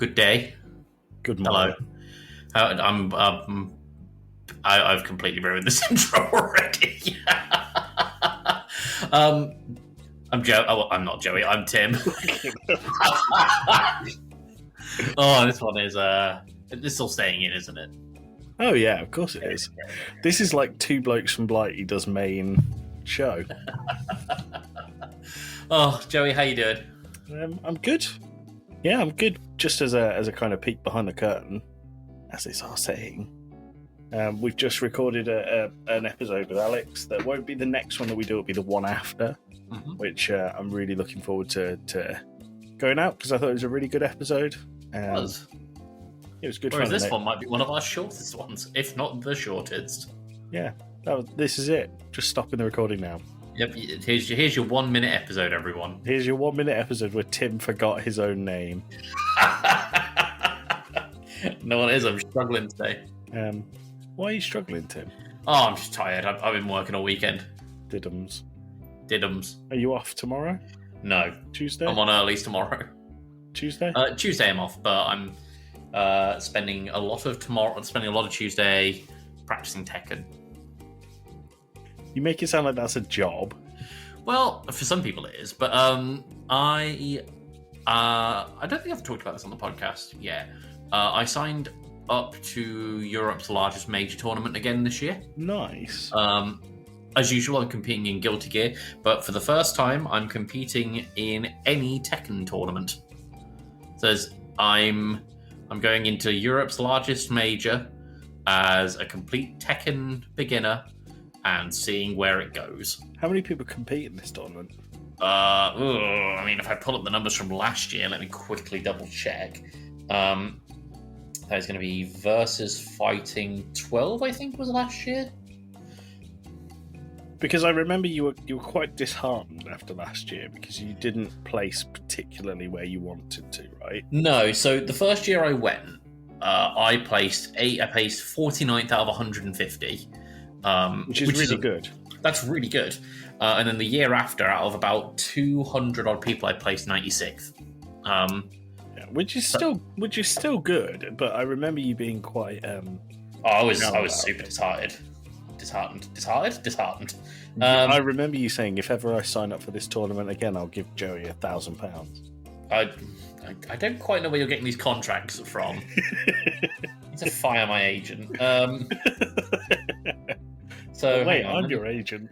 Good day. Good morning. Hello. I've completely ruined this intro already. I'm Joe. Oh, I'm not Joey. I'm Tim. Oh, this one is this is all staying in, isn't it? Oh yeah, of course it is. This is like Two Blokes from Blighty does main show. Oh, Joey, how you doing? I'm good. Yeah, I'm good. Just as a kind of peek behind the curtain, as it's our saying. We've just recorded an episode with Alex that won't be the next one that we do. It'll be the one after, which I'm really looking forward to going out because I thought it was a really good episode. It was. It was good. Whereas this one might be one of our shortest ones, if not the shortest. Yeah, this is it. Just stopping the recording now. Yep, here's your 1 minute episode, everyone. Here's your 1 minute episode where Tim forgot his own name. No, it is. I'm struggling today. Why are you struggling, Tim? Oh, I'm just tired. I've been working all weekend. Diddums. Diddums. Are you off tomorrow? No. Tuesday? I'm on earlies tomorrow. Tuesday? Tuesday I'm off, but I'm spending a lot of Tuesday practicing Tekken. You make it sound like that's a job. Well, for some people it is, but I don't think I've talked about this on the podcast yet. I signed up to Europe's largest major tournament again this year. Nice. As usual, I'm competing in Guilty Gear, but for the first time, I'm competing in any Tekken tournament. So I'm going into Europe's largest major as a complete Tekken beginner and seeing where it goes. How many people compete in this tournament? I mean, if I pull up the numbers from last year, let me quickly double check. There's going to be versus fighting 12, I think, was last year. Because I remember you were quite disheartened after last year because you didn't place particularly where you wanted to, right? No. So the first year I went, I placed 49th out of 150. Which is really good. That's really good. And then the year after, out of about 200 odd people, I placed 96th. Which is still good, but I remember you being quite. I was super disheartened. Disheartened. I remember you saying, "If ever I sign up for this tournament again, I'll give Joey £1,000." I don't quite know where you're getting these contracts from. I need to fire my agent. So wait, I'm your agent.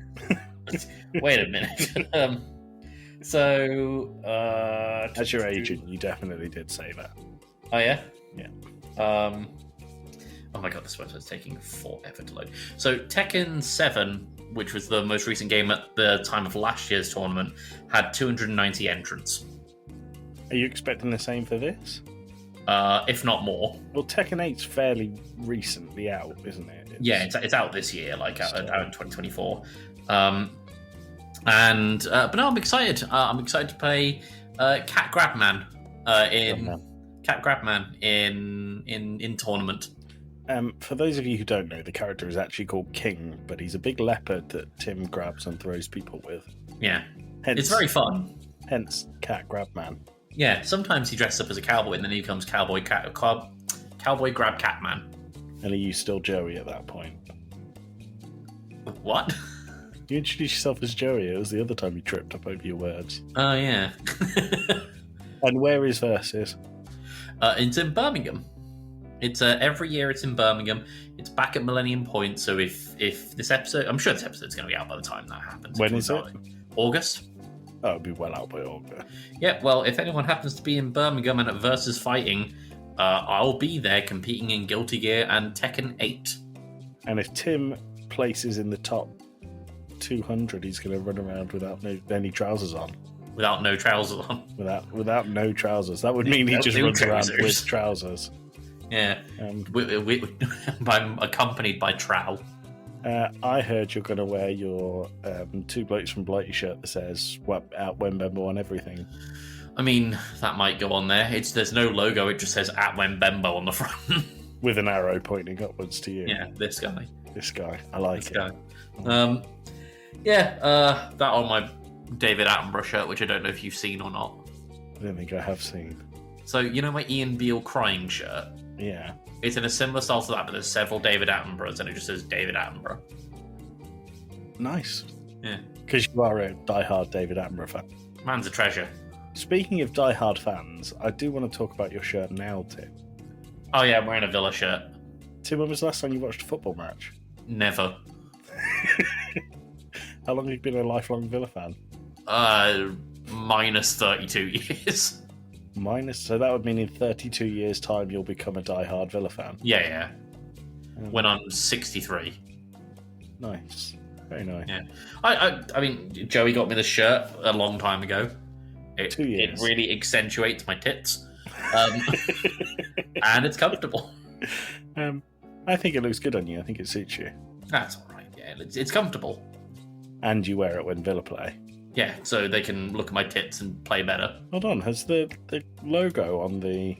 Wait a minute. As your agent, you definitely did say that. Oh yeah? Yeah. Oh my god, this website's taking forever to load. So Tekken 7, which was the most recent game at the time of last year's tournament, had 290 entrants. Are you expecting the same for this? If not more. Well, Tekken 8's fairly recently out, isn't it? It's out this year, out in 2024. But no, I'm excited. I'm excited to play Cat Grabman in tournament. For those of you who don't know, the character is actually called King, but he's a big leopard that Tim grabs and throws people with. Yeah, it's very fun. Hence, Cat Grabman. Yeah, sometimes he dresses up as a cowboy and then he becomes Cowboy Grab Catman. And are you still Joey at that point? What? You introduced yourself as Joey. It was the other time you tripped up over your words. Oh, yeah. And where is Versus? It's in Birmingham. It's every year it's in Birmingham. It's back at Millennium Point, so if this episode... I'm sure this episode's going to be out by the time that happens. When is it? August. Oh, it'll be well out by August. Yeah, well, if anyone happens to be in Birmingham and at Versus fighting, I'll be there competing in Guilty Gear and Tekken 8. And if Tim places in the top 200, he's going to run around without any trousers on. Without no trousers on. Without no trousers. That would mean he just runs around with trousers. Yeah. I'm accompanied by trowel. I heard you're going to wear your Two Blokes from Blighty shirt that says "At Wembembo" on everything. I mean, that might go on there. There's no logo. It just says "At Wembembo" on the front. With an arrow pointing upwards to you. Yeah, this guy. I like it. Guy. That on my David Attenborough shirt, which I don't know if you've seen or not. I don't think I have seen. So, you know my Ian Beale crying shirt? Yeah. It's in a similar style to that, but there's several David Attenboroughs, and it just says David Attenborough. Nice. Yeah. Because you are a diehard David Attenborough fan. Man's a treasure. Speaking of diehard fans, I do want to talk about your shirt now, Tim. Oh, yeah, I'm wearing a Villa shirt. Tim, when was the last time you watched a football match? Never. How long have you been a lifelong Villa fan? Minus 32 years. So that would mean in 32 years' time you'll become a diehard Villa fan. Yeah. When I'm 63. Nice. Very nice. Yeah. I mean, Joey got me the shirt a long time ago. 2 years. It really accentuates my tits. And it's comfortable. I think it looks good on you. I think it suits you. That's all right. Yeah, it's comfortable. And you wear it when Villa play. Yeah, so they can look at my tits and play better. Hold on, has the logo on the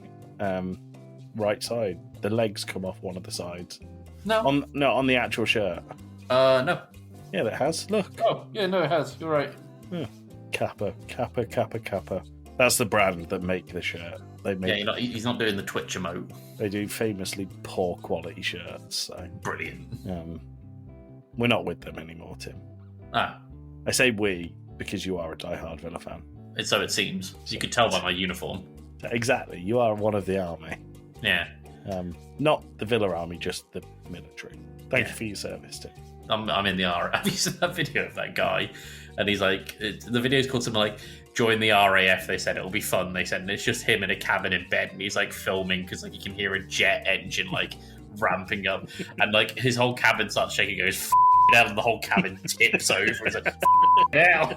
right side, the legs come off one of the sides? No. On the actual shirt. No. Yeah, it has. Look. Oh, yeah, no, it has. You're right. Yeah. Kappa. That's the brand that make the shirt. They make. Yeah, he's not doing the Twitch emote. They do famously poor quality shirts. So. Brilliant. We're not with them anymore, Tim. Ah. I say we because you are a diehard Villa fan. So it seems. You could tell by my uniform. Exactly. You are one of the army. Yeah. Not the Villa army, just the military. Thank you for your service, Tim. I'm in the RAF. Have you seen that video of that guy? And he's like, the video's called something like, join the RAF. They said it'll be fun. They said, and it's just him in a cabin in bed, and he's like filming because like you can hear a jet engine like ramping up, and like his whole cabin starts shaking. He goes down, and the whole cabin tips over. He's like, now.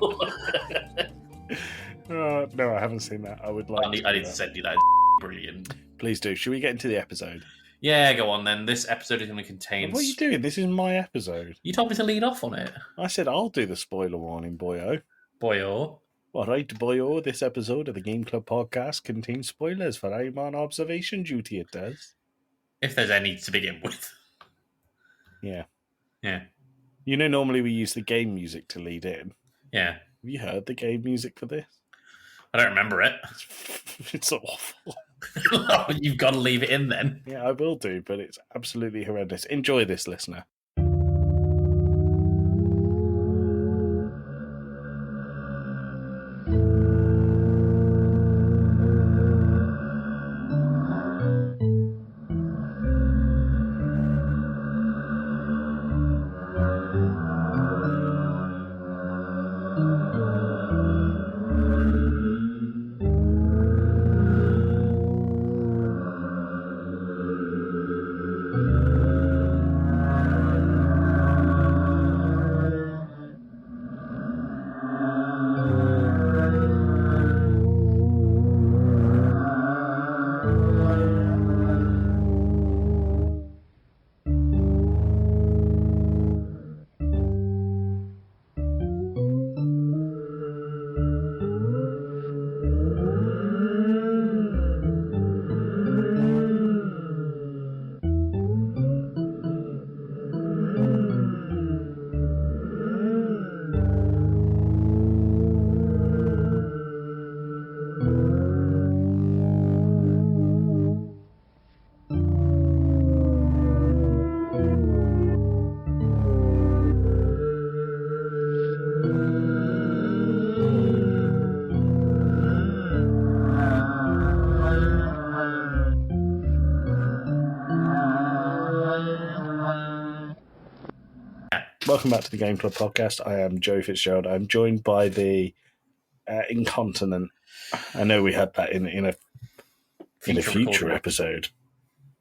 No, I haven't seen that. I would like. I need to send you that. It's brilliant. Please do. Should we get into the episode? Yeah, go on then. This episode is going to contain. What are you doing? This is my episode. You told me to lead off on it. I said I'll do the spoiler warning, boyo. Boyo. All right, boyo. This episode of the Game Club podcast contains spoilers for I'm on observation duty. It does. If there's any to begin with. Yeah. Yeah. You know, normally we use the game music to lead in. Yeah. Have you heard the game music for this? I don't remember it. It's awful. You've got to leave it in then. Yeah, I will do, but it's absolutely horrendous. Enjoy this, listener. Welcome back to the Game Club podcast. I am Joe Fitzgerald. I'm joined by the incontinent. I know we had that in a future episode.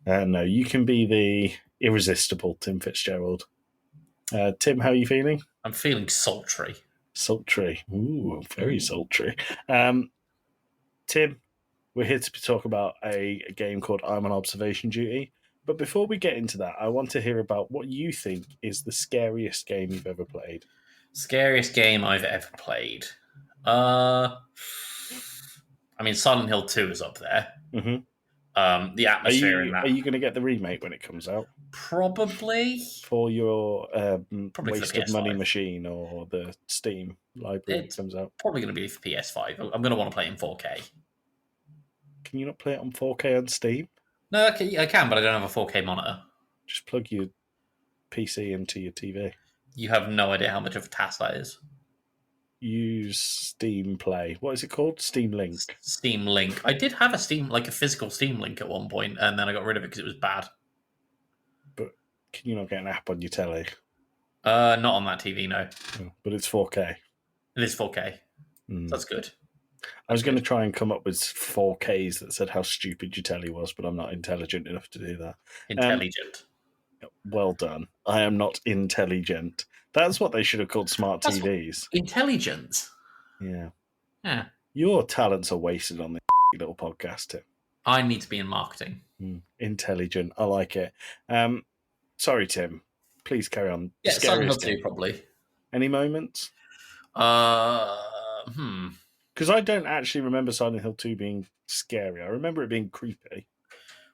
No, you can be the irresistible Tim Fitzgerald. Tim, how are you feeling? I'm feeling sultry. Sultry. Ooh, very sultry. Tim, we're here to talk about a game called I'm on Observation Duty. But before we get into that, I want to hear about what you think is the scariest game you've ever played. Scariest game I've ever played. I mean, Silent Hill 2 is up there. Mm-hmm. The atmosphere in that. Are you going to get the remake when it comes out? Probably. For your Probably waste for of money machine or the Steam library that comes out? Probably going to be for PS5. I'm going to want to play it in 4K. Can you not play it on 4K on Steam? No, I can, but I don't have a 4K monitor. Just plug your PC into your TV. You have no idea how much of a task that is. Use Steam Play. What is it called? Steam Link. Steam Link. I did have a physical Steam Link at one point, and then I got rid of it because it was bad. But can you not get an app on your telly? Not on that TV, no. Oh, but it's 4K. It is 4K. Mm. That's good. I was going to try and come up with 4Ks that said how stupid your telly was, but I'm not intelligent enough to do that. Intelligent. Well done. I am not intelligent. That's what they should have called smart TVs. Intelligence. Yeah. Yeah. Your talents are wasted on this little podcast, Tim. I need to be in marketing. Intelligent. I like it. Sorry, Tim. Please carry on. Yeah, Silent Hill 2, probably. Any moments? Because I don't actually remember Silent Hill 2 being scary. I remember it being creepy.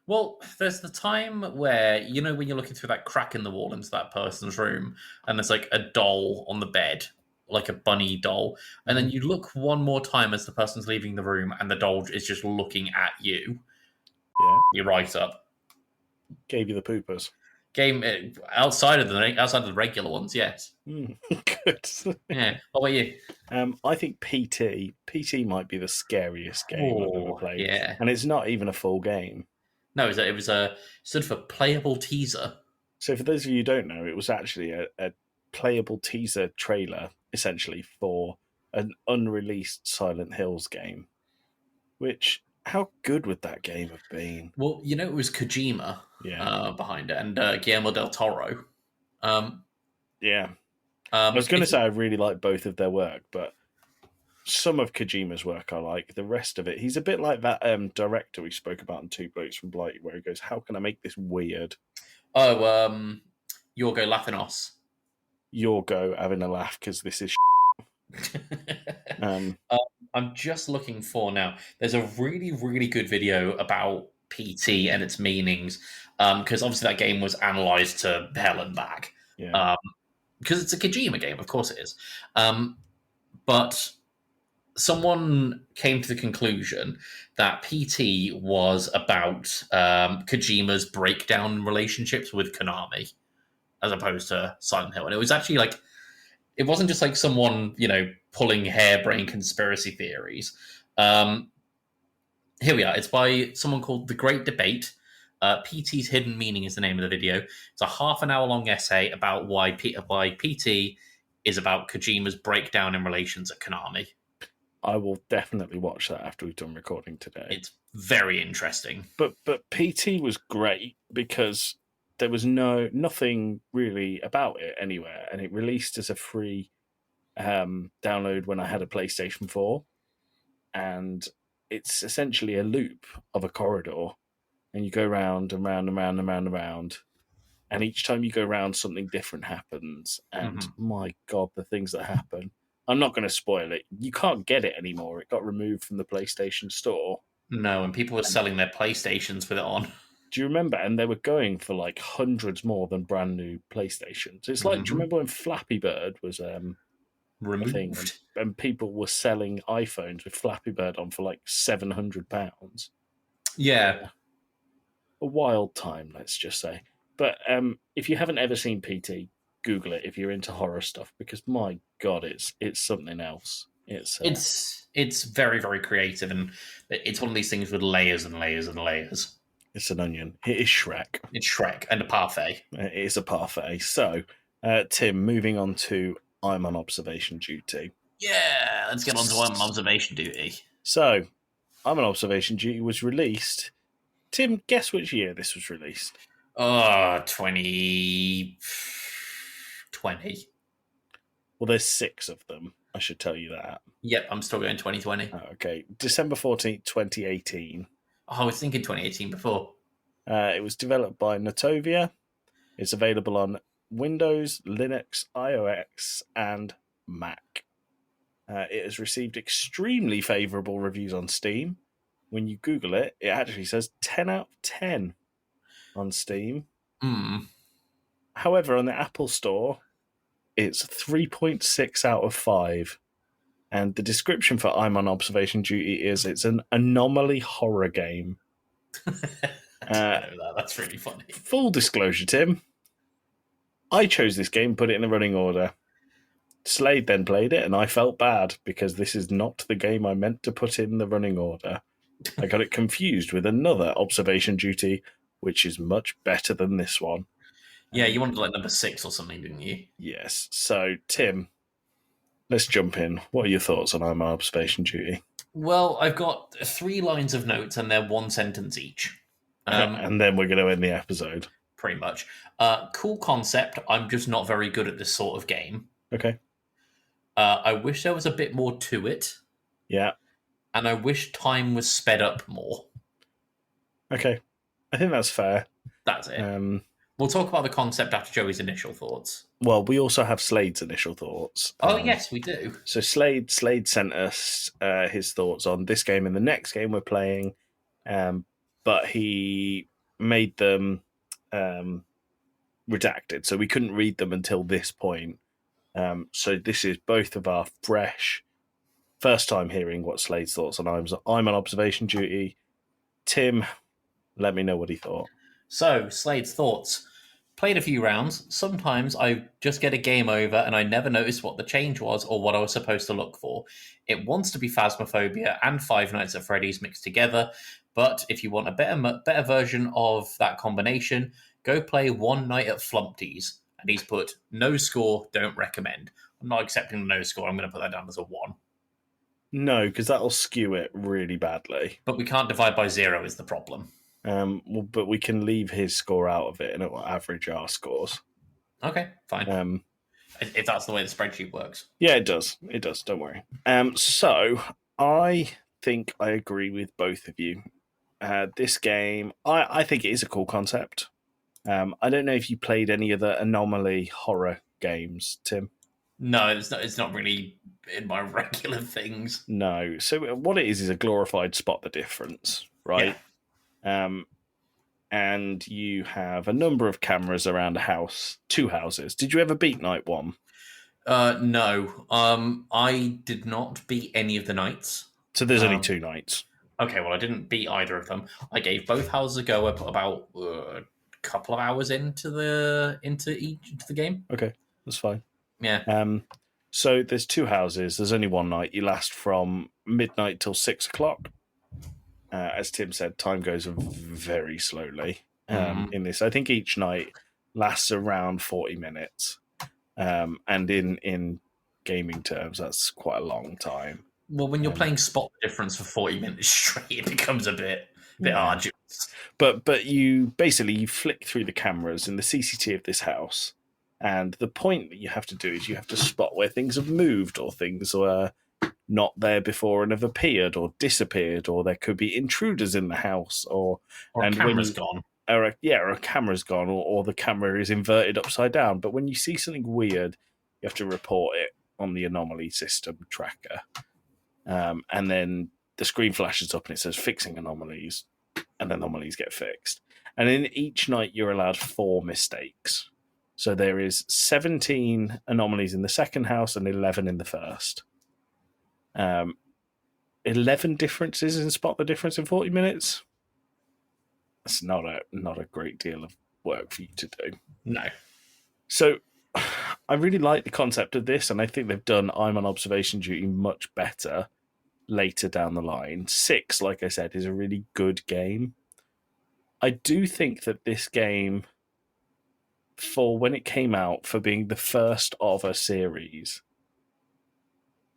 Well, there's the time where, when you're looking through that crack in the wall into that person's room, and there's like a doll on the bed, like a bunny doll, and then you look one more time as the person's leaving the room, and the doll is just looking at you. Yeah. You're right up. Gave you the poopers. Game outside of the regular ones, yes. Good. Yeah. What about you? I think PT might be the scariest game I've ever played. Yeah. And it's not even a full game. No, it was a sort of a playable teaser. So for those of you who don't know, it was actually a playable teaser trailer, essentially, for an unreleased Silent Hills game. Which, how good would that game have been? Well, it was Kojima behind it, and Guillermo del Toro. Yeah. I was going to say I really like both of their work, but some of Kojima's work I like. The rest of it, he's a bit like that director we spoke about in Two Blokes from Blight, where he goes, how can I make this weird? Oh, Yorgo Lanthimos. Yorgo having a laugh because this is I'm just looking for now. There's a really, really good video about PT and its meanings, because obviously that game was analysed to hell and back. Yeah. Because it's a Kojima game, of course it is. But someone came to the conclusion that PT was about Kojima's breakdown in relationships with Konami, as opposed to Silent Hill. And it was actually it wasn't just like someone, pulling harebrained conspiracy theories. Here we are. It's by someone called The Great Debate. PT's Hidden Meaning is the name of the video. It's a half an hour long essay about why PT is about Kojima's breakdown in relations at Konami. I will definitely watch that after we've done recording today. It's very interesting. But PT was great because there was nothing really about it anywhere, and it released as a free download when I had a PlayStation 4, and it's essentially a loop of a corridor, and you go round and round and round and round and round, and each time you go round, something different happens, and my God, the things that happen. I'm not going to spoil it. You can't get it anymore. It got removed from the PlayStation Store. No, and people were selling their PlayStations with it on. Do you remember? And they were going for hundreds more than brand new PlayStations. It's like, do you remember when Flappy Bird was removed? A thing, and people were selling iPhones with Flappy Bird on for £700? Yeah. A wild time, let's just say. But if you haven't ever seen PT, Google it if you're into horror stuff, because my God, it's something else. It's very, very creative, and it's one of these things with layers and layers and layers. It's an onion. It is Shrek. It's Shrek and a parfait. It is a parfait. So, Tim, moving on to I'm on observation duty. Yeah, let's get on to I'm on observation duty. So, I'm on observation duty was released. Tim, guess which year this was released? 2020. Well, there's 6 of them. I should tell you that. Yep, I'm still going 2020. Okay. December 14th, 2018. Oh, I was thinking 2018 before. It was developed by Notovia. It's available on Windows, Linux, iOS, and Mac. It has received extremely favourable reviews on Steam. When you Google it, it actually says 10 out of 10 on Steam. However, on the Apple Store, it's 3.6 out of 5. And the description for I'm on observation duty is it's an anomaly horror game. I didn't know that. That's really funny. Full disclosure, Tim. I chose this game, put it in the running order. Slade then played it, and I felt bad because this is not the game I meant to put in the running order. I got it confused with another observation duty, which is much better than this one. Yeah, you wanted like number 6 or something, didn't you? Yes. So, Tim, let's jump in. What are your thoughts on I'm on observation duty? Well, I've got 3 lines of notes and they're 1 sentence each. And then we're going to end the episode. Pretty much. Cool concept. I'm just not very good at this sort of game. Okay. I wish there was a bit more to it. Yeah. And I wish time was sped up more. Okay. I think that's fair. That's it. We'll talk about the concept after Joey's initial thoughts. Well, we also have Slade's initial thoughts. Oh, yes, we do. So Slade sent us his thoughts on this game and the next game we're playing, but he made them redacted, so we couldn't read them until this point. So this is both of our fresh first time hearing what Slade's thoughts on I'm on observation duty. Tim, let me know what he thought. So, Slade's thoughts. Played a few rounds. Sometimes I just get a game over and I never noticed what the change was or what I was supposed to look for. It wants to be Phasmophobia and Five Nights at Freddy's mixed together, but if you want a better version of that combination, go play One Night at Flumpty's. And he's put, no score, don't recommend. I'm not accepting the no score. I'm going to put that down as a 1. No, because that'll skew it really badly. But we can't divide by 0 is the problem. But we can leave his score out of it and it will average our scores. Okay, fine. If that's the way the spreadsheet works. Yeah, it does. It does. Don't worry. So I think I agree with both of you. This game, I think it is a cool concept. I don't know if you played any other anomaly horror games, Tim. No, it's not really in my regular things. No. So what it is a glorified spot the difference, right? Yeah. And you have a number of cameras around a house, 2 houses. Did you ever beat night 1? No. I did not beat any of the nights. So there's only 2 nights. Okay, well, I didn't beat either of them. I gave both houses a go about a couple of hours into the game. Okay, that's fine. Yeah. So there's 2 houses. There's only 1 night. You last from midnight till 6 o'clock. As Tim said, time goes very slowly in this. I think each night lasts around 40 minutes. And in gaming terms, that's quite a long time. Well, when you're playing spot the difference for 40 minutes straight, it becomes a bit arduous. But you flick through the cameras in the CCTV of this house, and the point that you have to do is you have to spot where things have moved or things were not there before and have appeared or disappeared, or there could be intruders in the house, or a camera's gone. Or a camera's gone, or the camera is inverted upside down. But when you see something weird, you have to report it on the anomaly system tracker. And then the screen flashes up and it says fixing anomalies, and anomalies get fixed. And in each night, you're allowed 4 mistakes. So there is 17 anomalies in the second house and 11 in the first. 11 differences in spot the difference in 40 minutes. That's not a great deal of work for you to do. No. So I really like the concept of this, and I think they've done I'm on observation duty much better later down the line. 6, like I said, is a really good game. I do think that this game, for when it came out, for being the first of a series,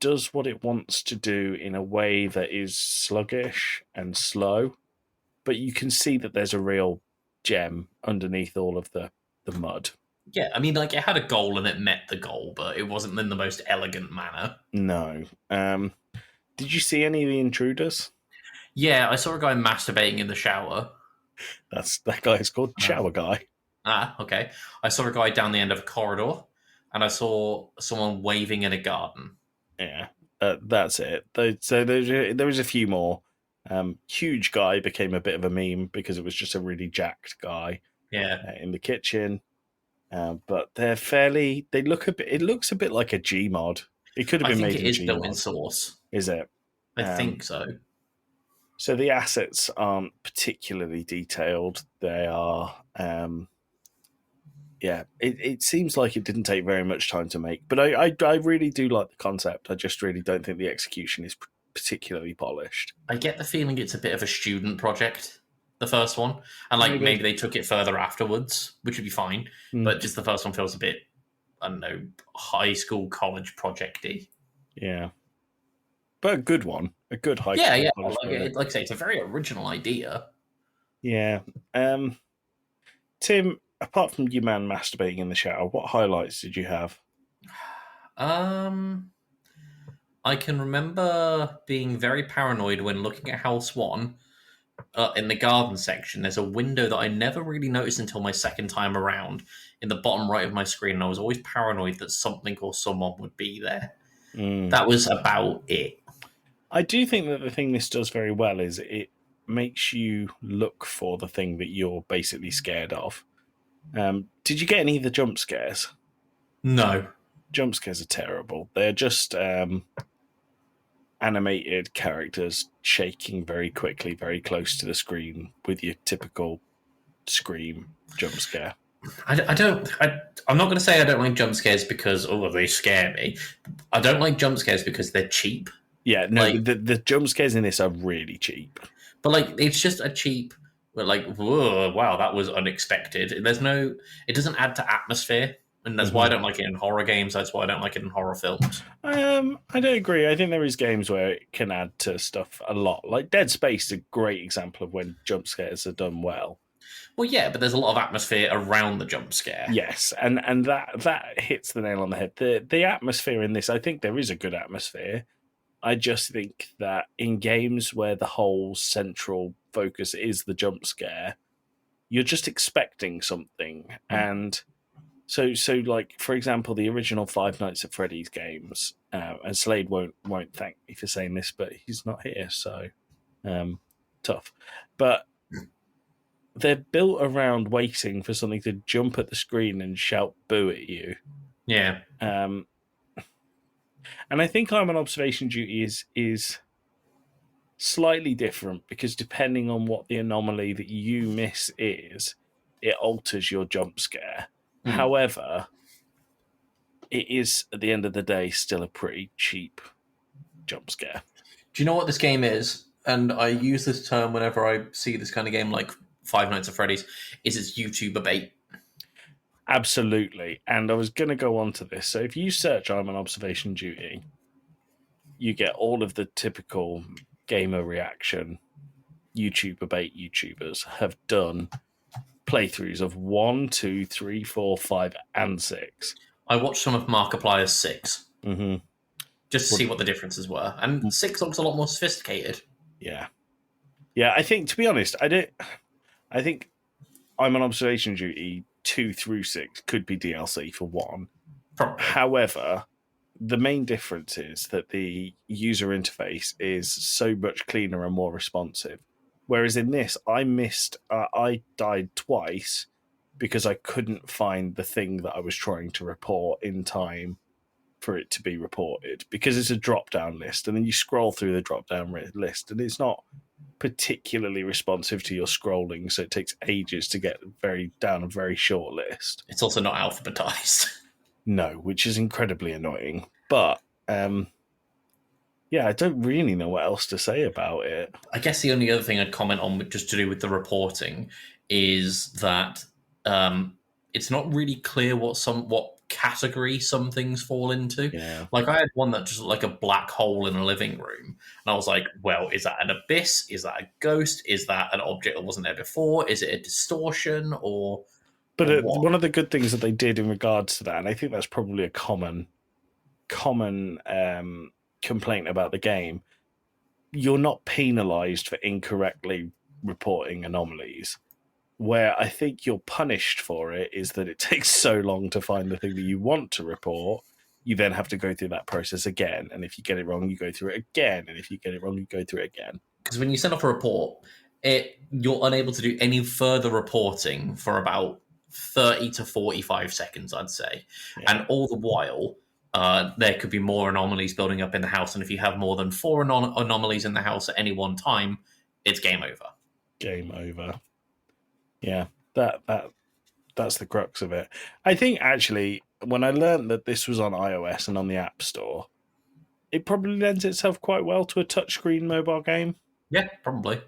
does what it wants to do in a way that is sluggish and slow, but you can see that there's a real gem underneath all of the mud. Yeah, I mean, like, it had a goal and it met the goal, but it wasn't in the most elegant manner. No. Did you see any of the intruders? Yeah, I saw a guy masturbating in the shower. That guy is called Shower Guy. Ah, okay. I saw a guy down the end of a corridor, and I saw someone waving in a garden. Yeah, that's it. So there was a few more. Huge Guy became a bit of a meme because it was just a really jacked guy. Yeah. In the kitchen. But they're fairly. They look a bit. It looks a bit like a Gmod. It could have I been think made it in is built in Gmod, source. is it? I think so. So the assets aren't particularly detailed. They are, it seems like it didn't take very much time to make. But I really do like the concept. I just really don't think the execution is particularly polished. I get the feeling it's a bit of a student project, the first one, and like Maybe. maybe they took it further afterwards, which would be fine. But just the first one feels a bit, I don't know, high school, college projecty. Yeah. But a good one. A good high Yeah, school yeah. college project. Like I say, it's a very original idea. Yeah. Tim, apart from you man masturbating in the shower, what highlights did you have? Um, I can remember being very paranoid when looking at House One. In the garden section, there's a window that I never really noticed until my second time around in the bottom right of my screen. And I was always paranoid that something or someone would be there. That was about it. I do think that the thing this does very well is it makes you look for the thing that you're basically scared of. Did you get any of the jump scares? No. Jump scares are terrible. They're just animated characters shaking very quickly, very close to the screen with your typical scream jump scare. I'm not going to say I don't like jump scares because, they scare me. I don't like jump scares because they're cheap. Yeah, no, the jump scares in this are really cheap. But, like, it's just a cheap, like, whoa, wow, that was unexpected. It doesn't add to atmosphere. And that's why I don't like it in horror games. That's why I don't like it in horror films. I don't agree. I think there is games where it can add to stuff a lot. Like Dead Space is a great example of when jump scares are done well. Well, yeah, but there's a lot of atmosphere around the jump scare. Yes, and that hits the nail on the head. The atmosphere in this, I think there is a good atmosphere. I just think that in games where the whole central focus is the jump scare, you're just expecting something. And so like, for example, the original Five Nights at Freddy's games, and Slade won't thank me for saying this, but he's not here, so tough. But they're built around waiting for something to jump at the screen and shout boo at you. Yeah. And I think I'm on observation duty is slightly different because depending on what the anomaly that you miss is, it alters your jump scare. However, it is, at the end of the day, still a pretty cheap jump scare. Do you know what this game is? And I use this term whenever I see this kind of game like Five Nights at Freddy's, is it's YouTuber bait. Absolutely. And I was going to go on to this. So if you search I'm on observation duty, you get all of the typical gamer reaction YouTuber bait YouTubers have done playthroughs of 1, 2, 3, 4, 5, and 6. I watched some of Markiplier's 6 Mm-hmm. just to see what the differences were. And 6 looks a lot more sophisticated. Yeah. Yeah, I think, to be honest, I think I'm on observation duty 2 through 6 could be DLC for 1. Probably. However, the main difference is that the user interface is so much cleaner and more responsive. Whereas in this, I died twice because I couldn't find the thing that I was trying to report in time for it to be reported, because it's a drop-down list, and then you scroll through the drop-down list, and it's not particularly responsive to your scrolling, so it takes ages to get down a very short list. It's also not alphabetized. No, which is incredibly annoying. But yeah, I don't really know what else to say about it. I guess the only other thing I'd comment on, just to do with the reporting, is that it's not really clear what category some things fall into. Yeah. Like I had one that just looked like a black hole in a living room, and I was like, well, is that an abyss? Is that a ghost? Is that an object that wasn't there before? Is it a distortion? But one of the good things that they did in regards to that, and I think that's probably a common complaint about the game, you're not penalized for incorrectly reporting anomalies. Where I think you're punished for it is that it takes so long to find the thing that you want to report. You then have to go through that process again. And if you get it wrong, you go through it again. And if you get it wrong, you go through it again. Because when you send off a report, you're unable to do any further reporting for about 30 to 45 seconds, I'd say. Yeah. And all the while, there could be more anomalies building up in the house, and if you have more than 4 anomalies in the house at any one time, it's game over. Game over. Yeah, that's the crux of it. I think actually, when I learned that this was on iOS and on the App Store, it probably lends itself quite well to a touchscreen mobile game. Yeah, probably.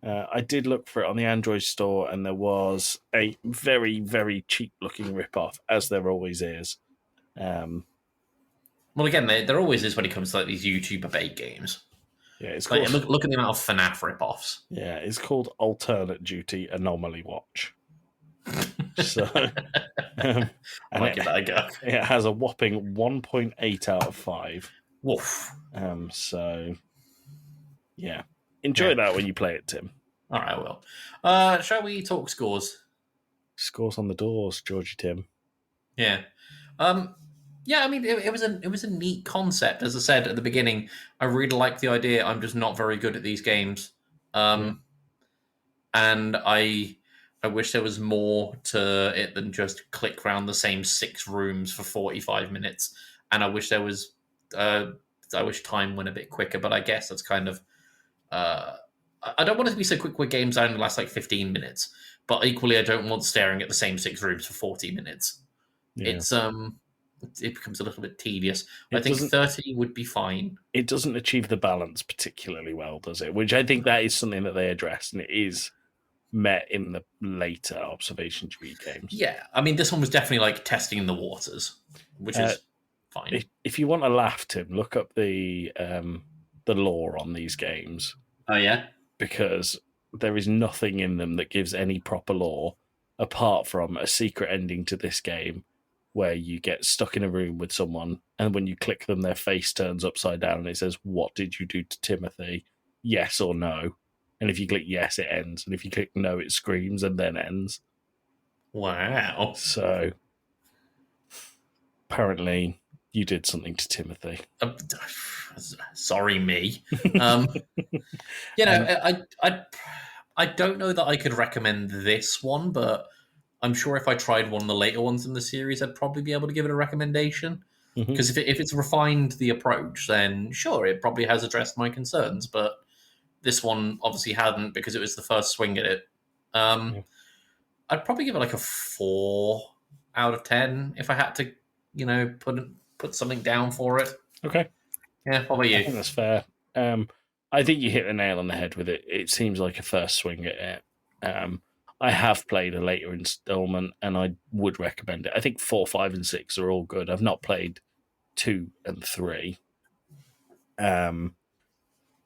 I did look for it on the Android store, and there was a very, very cheap-looking rip-off, as there always is. Well, again, there always is when it comes to like these YouTuber-bait games. Yeah, it's Like, called. look at the amount of FNAF rip-offs. Yeah, it's called Alternate Duty Anomaly Watch. So, and I'll give that a go. it has a whopping 1.8 out of 5. Woof. So, yeah. Enjoy that when you play it, Tim. All right, I will. Shall we talk scores? Scores on the doors, Georgie Tim. Yeah. Yeah, I mean, it was a neat concept. As I said at the beginning, I really like the idea. I'm just not very good at these games, and I wish there was more to it than just click around the same 6 rooms for 45 minutes. And I wish there was, I wish time went a bit quicker. But I guess that's kind of, I don't want it to be so quick where games only last like 15 minutes. But equally, I don't want staring at the same 6 rooms for 40 minutes. Yeah. It becomes a little bit tedious. I think 30 would be fine. It doesn't achieve the balance particularly well, does it? Which I think that is something that they addressed, and it is met in the later observation duty games. Yeah, I mean, this one was definitely like testing the waters, which is fine. If you want to laugh, Tim, look up the lore on these games. Oh yeah, because there is nothing in them that gives any proper lore apart from a secret ending to this game where you get stuck in a room with someone, and when you click them, their face turns upside down and it says, "What did you do to Timothy? Yes or no?" And if you click yes, it ends. And if you click no, it screams and then ends. Wow. So apparently you did something to Timothy. Sorry, me. I don't know that I could recommend this one, but I'm sure if I tried one of the later ones in the series, I'd probably be able to give it a recommendation. Because if it's refined the approach, then sure, it probably has addressed my concerns. But this one obviously hadn't, because it was the first swing at it. I'd probably give it like a 4 out of 10 if I had to, put something down for it. Okay. Yeah, what about you? I think that's fair. I think you hit the nail on the head with it. It seems like a first swing at it. I have played a later installment, and I would recommend it. I think 4, 5, and 6 are all good. I've not played 2 and 3.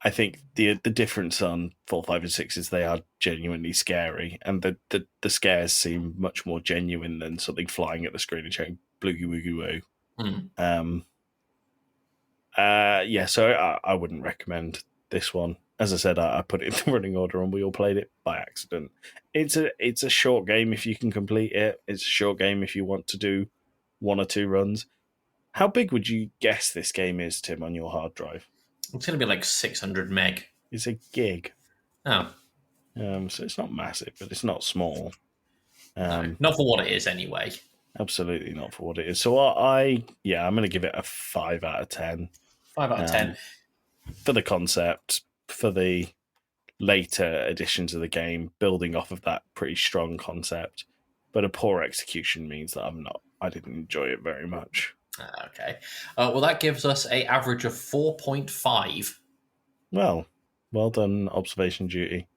I think the difference on 4, 5, and 6 is they are genuinely scary, and the scares seem much more genuine than something flying at the screen and shouting "bloogie woogie woo." So I wouldn't recommend this one. As I said, I put it in the running order, and we all played it by accident. It's a short game if you can complete it. It's a short game if you want to do 1 or 2 runs. How big would you guess this game is, Tim, on your hard drive? It's going to be like 600 meg. It's a gig. Oh. So it's not massive, but it's not small. No, not for what it is, anyway. Absolutely not for what it is. So I'm going to give it a 5 out of 10. 5 out of 10. For the concept, for the later additions of the game, building off of that pretty strong concept. But a poor execution means that I didn't enjoy it very much. Okay. Well, that gives us an average of 4.5. Well done, observation duty.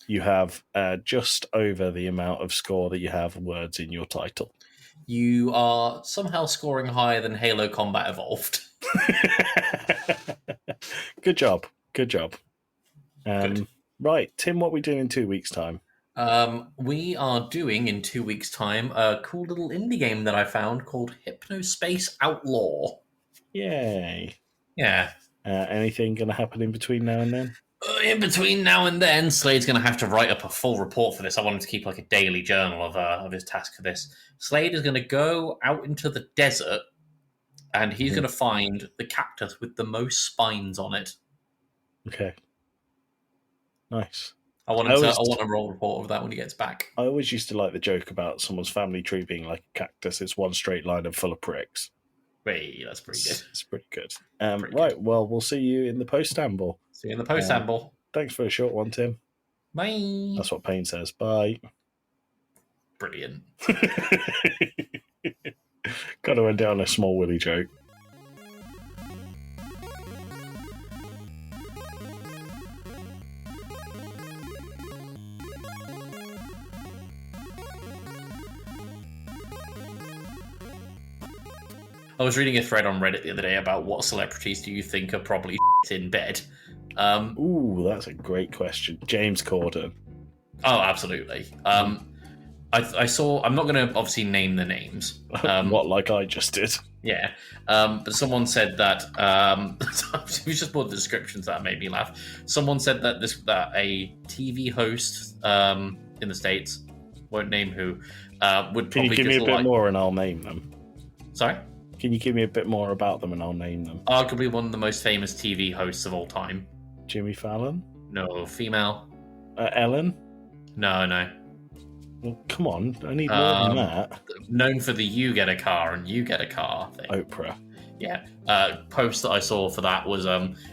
You have just over the amount of score that you have words in your title. You are somehow scoring higher than Halo Combat Evolved. Good job. Good. Right, Tim, what are we doing in 2 weeks' time? We are doing in 2 weeks' time a cool little indie game that I found called Hypnospace Outlaw. Yay! Yeah. Anything going to happen in between now and then? In between now and then, Slade's going to have to write up a full report for this. I wanted to keep like a daily journal of his task for this. Slade is going to go out into the desert, and he's going to find the cactus with the most spines on it. Okay. Nice. I want a roll report of that when he gets back. I always used to like the joke about someone's family tree being like a cactus. It's one straight line and full of pricks. Wait, that's pretty good. It's pretty good. Pretty Right, good. well, we'll see you in the post-amble. See you in the post-amble. Thanks for a short one, Tim. Bye. That's what Payne says. Bye. Brilliant. Got to end down a small Willy joke. I was reading a thread on Reddit the other day about what celebrities do you think are probably in bed. Ooh, that's a great question. James Corden. Oh, absolutely. I saw. I'm not going to obviously name the names. What, like I just did? Yeah, but someone said that. It was just more the descriptions that made me laugh. Someone said that that a TV host in the States, won't name who, would Can probably you give me a just bit more and I'll name them? Sorry. Can you give me a bit more about them and I'll name them? Arguably one of the most famous TV hosts of all time. Jimmy Fallon? No, female. Ellen? No. Well, come on, I need more than that. Known for the "you get a car" and "you get a car" thing. Oprah. Yeah. Post that I saw for that was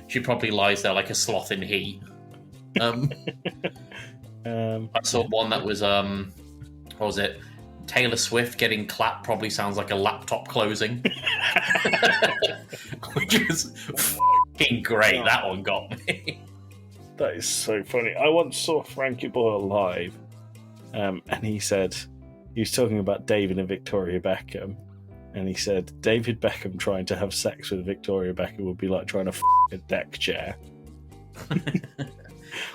she probably lies there like a sloth in heat. I saw one that was what was it? Taylor Swift getting clapped probably sounds like a laptop closing. Which was fucking great. That one got me. That is so funny. I once saw Frankie Boyle live, and he was talking about David and Victoria Beckham, and he said David Beckham trying to have sex with Victoria Beckham would be like trying to a deck chair.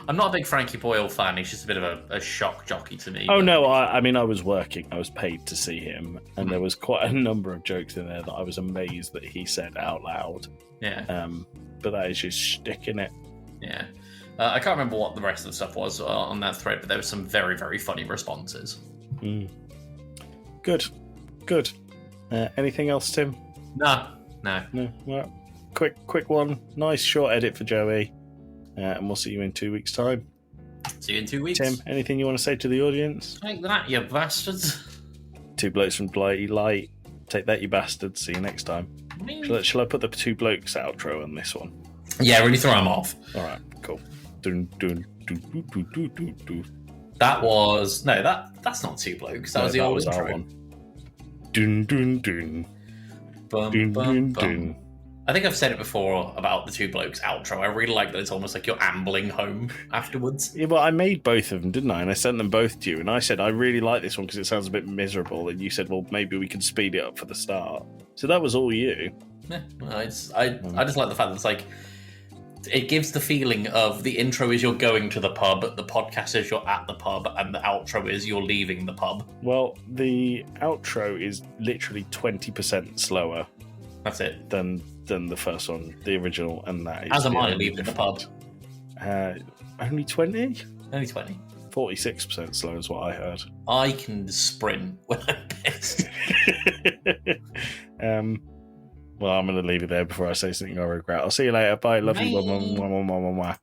I'm not a big Frankie Boyle fan. He's just a bit of a shock jockey to me. Oh no, I mean I was working. I was paid to see him, and there was quite a number of jokes in there that I was amazed that he said out loud. Yeah. But that is just shtick, innit? Yeah. I can't remember what the rest of the stuff was on that thread, but there were some very, very funny responses. Good. Anything else, Tim? No. Well, quick one. Nice short edit for Joey. And we'll see you in 2 weeks' time. See you in 2 weeks. Tim, anything you want to say to the audience? Take that, you bastards. Two blokes from Blighty Light. Take that, you bastards. See you next time. Shall I put the two blokes outro on this one? Yeah, really throw them off. All right, cool. Dun, dun, dun, dun, dun, dun, dun, dun. That was that's not two blokes. That was the old intro. Our one. Dun, dun, dun. Bum, Dun, bum, dun, bum. dun. I think I've said it before about the two blokes outro. I really like that it's almost like you're ambling home afterwards. Yeah, well, I made both of them, didn't I? And I sent them both to you. And I said, I really like this one because it sounds a bit miserable. And you said, well, maybe we can speed it up for the start. So that was all you. Yeah, I just like the fact that it's like it gives the feeling of the intro is you're going to the pub, the podcast is you're at the pub, and the outro is you're leaving the pub. Well, the outro is literally 20% slower. That's it. Than the first one, the original, and that is. As am I leaving the pub. Only 20? Only 20. 46% slow is what I heard. I can sprint when I'm pissed. Well, I'm going to leave it there before I say something I regret. I'll see you later. Bye. Love you. Mwah, mwah, mwah, mwah, mwah.